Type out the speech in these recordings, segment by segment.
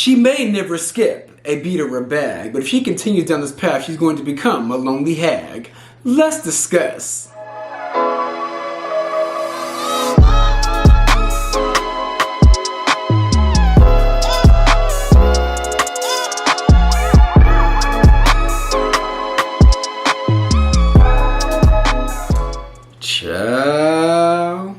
She may never skip a beat or a bag, but if she continues down this path, she's going to become a lonely hag. Let's discuss. Ciao.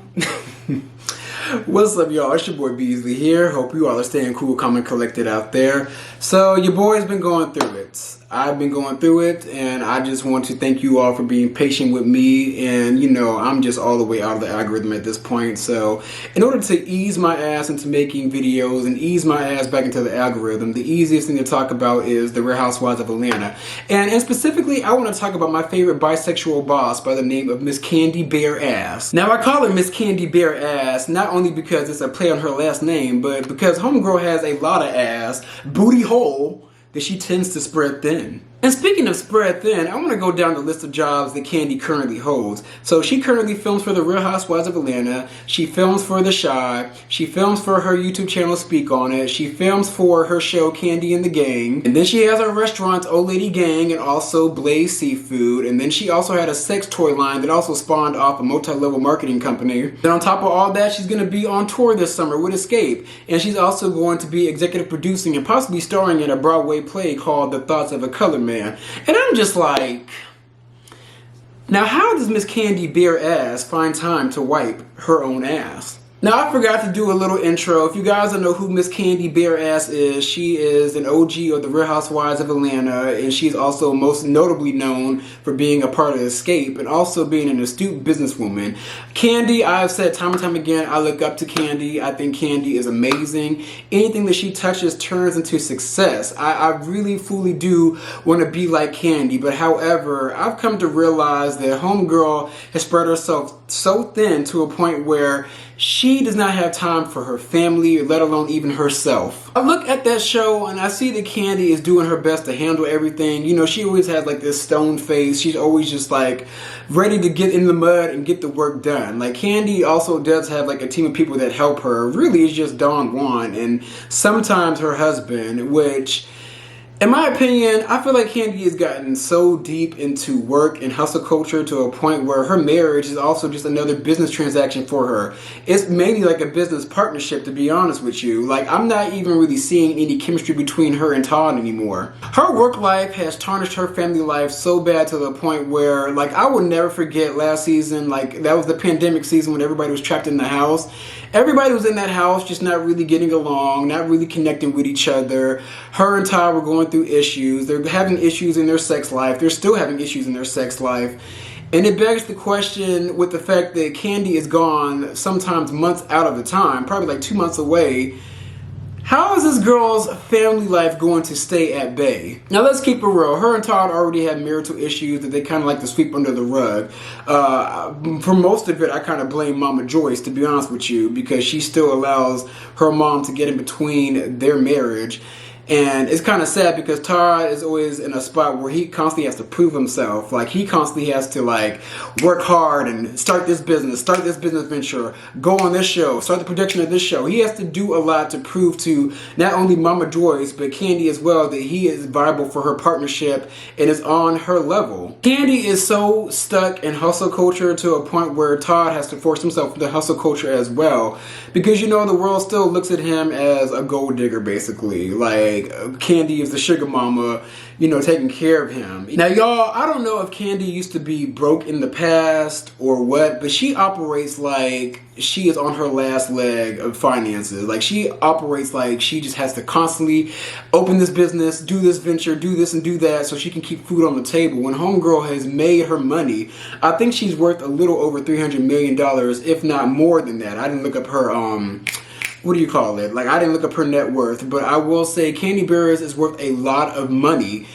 What's up, y'all? It's your boy Beasley here. Hope you all are staying cool, calm, and collected out there. So your boy's been going through it. I've been going through it, and I just want to thank you all for being patient with me. And you know, I'm just all the way out of the algorithm at this point. So in order to ease my ass into making videos and ease my ass back into the algorithm, the easiest thing to talk about is the Real Housewives of Atlanta. And specifically, I want to talk about my favorite bisexual boss by the name of Miss Kandi Burruss. Now, I call her Miss Kandi Burruss not only because it's a play on her last name, but because homegirl has a lot of ass, booty hole, that she tends to spread thin. And speaking of spread thin, I want to go down the list of jobs that Kandi currently holds. So she currently films for the Real Housewives of Atlanta. She films for The Chi. She films for her YouTube channel Speak On It. She films for her show Kandi and the Gang. And then she has her restaurants Old Lady Gang and also Blaze Seafood. And then she also had a sex toy line that also spawned off a multi-level marketing company. Then on top of all that, she's going to be on tour this summer with Escape. And she's also going to be executive producing and possibly starring in a Broadway play called The Thoughts of a Colored Man. And I'm just like, now how does Miss Kandi Burruss find time to wipe her own ass? Now, I forgot to do a little intro. If you guys don't know who Miss Kandi Burruss is, she is an OG of the Real Housewives of Atlanta, and she's also most notably known for being a part of Escape and also being an astute businesswoman. Kandi, I've said time and time again, I look up to Kandi. I think Kandi is amazing. Anything that she touches turns into success. I really fully do want to be like Kandi, but however, I've come to realize that homegirl has spread herself so thin to a point where she does not have time for her family, let alone even herself. I look at that show and I see that Kandi is doing her best to handle everything. You know, she always has like this stone face. She's always just like ready to get in the mud and get the work done. Like Kandi also does have like a team of people that help her. Really, it's just Don Juan and sometimes her husband, which, in my opinion, I feel like Kandi has gotten so deep into work and hustle culture to a point where her marriage is also just another business transaction for her. It's mainly like a business partnership, to be honest with you. Like, I'm not even really seeing any chemistry between her and Todd anymore. Her work life has tarnished her family life so bad to the point where, like, I will never forget last season, like, that was the pandemic season when everybody was trapped in the house. Everybody was in that house just not really getting along, not really connecting with each other. Her and Todd were going through issues. They're having issues in their sex life. They're still having issues in their sex life. And it begs the question with the fact that Kandi is gone sometimes months out of the time, probably like 2 months away. How is this girl's family life going to stay at bay? Now let's keep it real. Her and Todd already had marital issues that they kind of like to sweep under the rug. For most of it, I kind of blame Mama Joyce, to be honest with you, because she still allows her mom to get in between their marriage. And it's kind of sad because Todd is always in a spot where he constantly has to prove himself. Like, he constantly has to, like, work hard and start this business venture, go on this show, start the production of this show. He has to do a lot to prove to not only Mama Joyce, but Kandi as well, that he is viable for her partnership and is on her level. Kandi is so stuck in hustle culture to a point where Todd has to force himself into hustle culture as well. Because, you know, the world still looks at him as a gold digger, basically. Like, Kandi is the sugar mama, you know, taking care of him. Now, y'all, I don't know if Kandi used to be broke in the past or what, but she operates like she is on her last leg of finances. Like, she operates like she just has to constantly open this business, do this venture, do this and do that so she can keep food on the table. When homegirl has made her money, I think she's worth a little over $300 million, if not more than that. I didn't look up her, what do you call it? Like, I didn't look up her net worth, but I will say Kandi Burruss is worth a lot of money.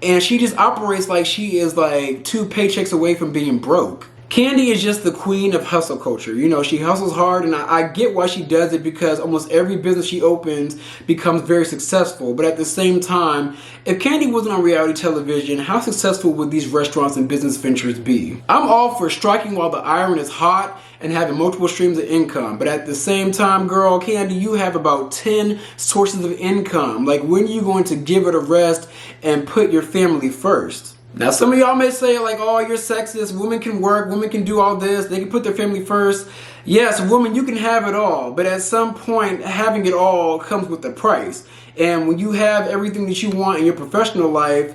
And she just operates like she is like 2 paychecks away from being broke. Kandi is just the queen of hustle culture. You know, she hustles hard, and I get why she does it, because almost every business she opens becomes very successful. But at the same time, if Kandi wasn't on reality television, how successful would these restaurants and business ventures be? I'm all for striking while the iron is hot and having multiple streams of income. But at the same time, girl, Kandi, you have about 10 sources of income. Like, when are you going to give it a rest and put your family first? Now, some of y'all may say, like, oh, you're sexist, women can work, women can do all this, they can put their family first. Yes, woman, you can have it all, but at some point, having it all comes with a price. And when you have everything that you want in your professional life,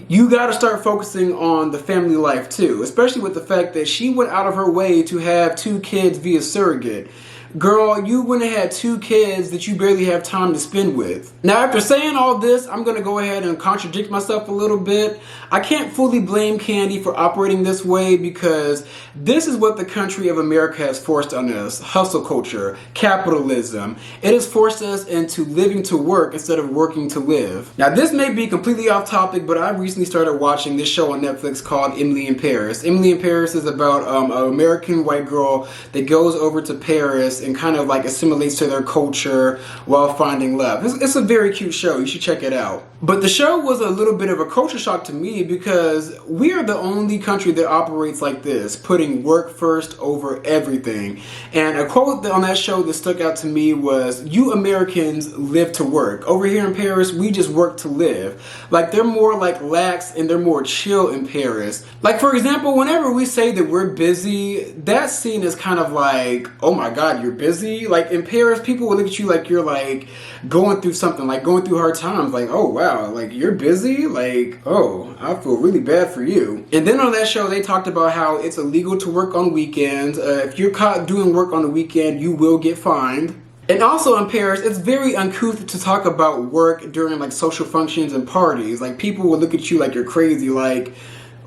you got to start focusing on the family life too, especially with the fact that she went out of her way to have 2 kids via surrogate. Girl, you went and had 2 kids that you barely have time to spend with. Now, after saying all this, I'm going to go ahead and contradict myself a little bit. I can't fully blame Kandi for operating this way, because this is what the country of America has forced on us. Hustle culture, capitalism. It has forced us into living to work instead of working to live. Now, this may be completely off topic, but I recently started watching this show on Netflix called Emily in Paris. Emily in Paris is about an American white girl that goes over to Paris and kind of like assimilates to their culture while finding love. It's a very cute show. You should check it out. But the show was a little bit of a culture shock to me, because we are the only country that operates like this, putting work first over everything. And a quote on that show that stuck out to me was, "You Americans live to work. Over here in Paris, we just work to live." Like, they're more like lax and they're more chill in Paris. Like, for example, whenever we say that we're busy, that's seen as kind of like, oh my God, you're busy? Like, in Paris, people will look at you like you're like going through something, like going through hard times. Like, oh wow, like you're busy? Like, oh, I feel really bad for you. And then on that show, they talked about how it's illegal to work on weekends. If you're caught doing work on the weekend, you will get fined. And also in Paris, it's very uncouth to talk about work during like social functions and parties. Like, people will look at you like you're crazy. Like,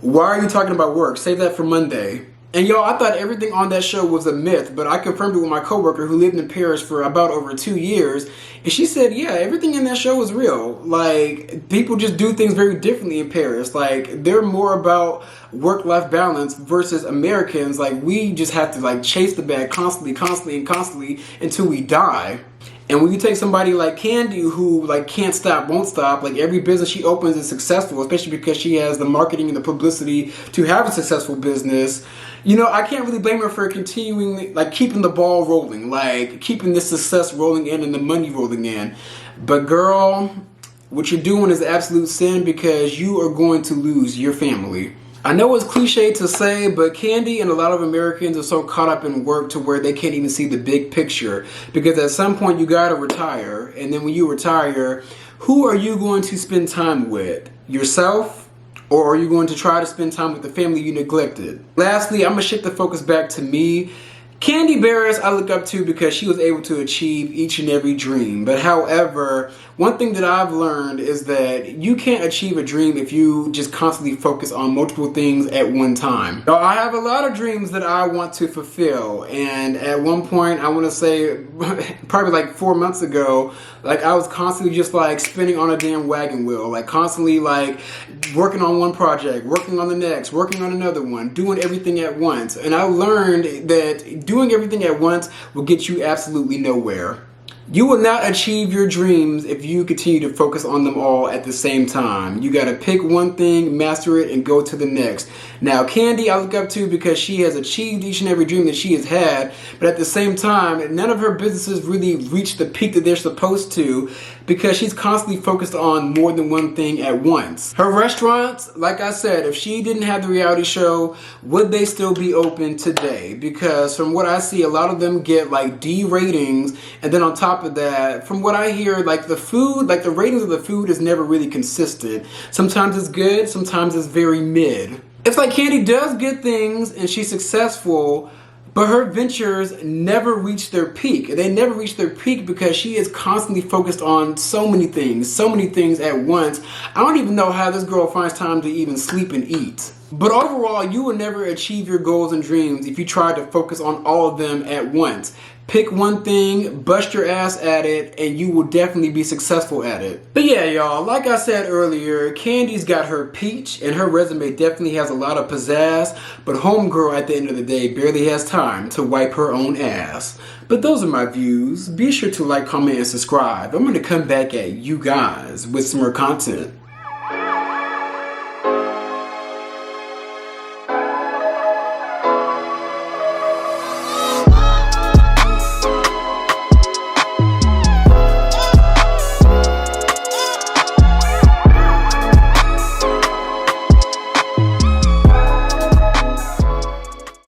why are you talking about work? Save that for Monday. And y'all, I thought everything on that show was a myth, but I confirmed it with my coworker who lived in Paris for about over 2 years, and she said, yeah, everything in that show was real. Like, people just do things very differently in Paris. Like, they're more about work-life balance versus Americans. Like, we just have to like chase the bag constantly until we die. And when you take somebody like Kandi, who like can't stop, won't stop, like every business she opens is successful, especially because she has the marketing and the publicity to have a successful business. You know, I can't really blame her for continuing, like keeping the ball rolling, like keeping this success rolling in and the money rolling in. But girl, what you're doing is absolute sin, because you are going to lose your family. I know it's cliche to say, but Kandi and a lot of Americans are so caught up in work to where they can't even see the big picture. Because at some point you gotta retire, and then when you retire, who are you going to spend time with? Yourself? Or are you going to try to spend time with the family you neglected? Lastly, I'm gonna shift the focus back to me. Kandi Burruss I look up to because she was able to achieve each and every dream. But however, one thing that I've learned is that you can't achieve a dream if you just constantly focus on multiple things at one time. Now, I have a lot of dreams that I want to fulfill, and at one point, I want to say probably like 4 months ago, like I was constantly just like spinning on a damn wagon wheel, like constantly like working on one project, working on the next, working on another one, doing everything at once. And I learned that doing everything at once will get you absolutely nowhere. You will not achieve your dreams if you continue to focus on them all at the same time. You gotta pick one thing, master it, and go to the next. Now, Kandi I look up to because she has achieved each and every dream that she has had, but at the same time, none of her businesses really reach the peak that they're supposed to, because she's constantly focused on more than one thing at once. Her restaurants, like I said, if she didn't have the reality show, would they still be open today? Because from what I see, a lot of them get like D ratings, and then on top of that, from what I hear, like the food, like the ratings of the food is never really consistent. Sometimes it's good, sometimes it's very mid. It's like Kandi does good things and she's successful, but her ventures never reach their peak. They never reach their peak because she is constantly focused on so many things at once. I don't even know how this girl finds time to even sleep and eat. But overall, you will never achieve your goals and dreams if you try to focus on all of them at once. Pick one thing, bust your ass at it, and you will definitely be successful at it. But yeah, y'all, like I said earlier, Kandi's got her peach, and her resume definitely has a lot of pizzazz, but homegirl at the end of the day barely has time to wipe her own ass. But those are my views. Be sure to like, comment, and subscribe. I'm going to come back at you guys with some more content.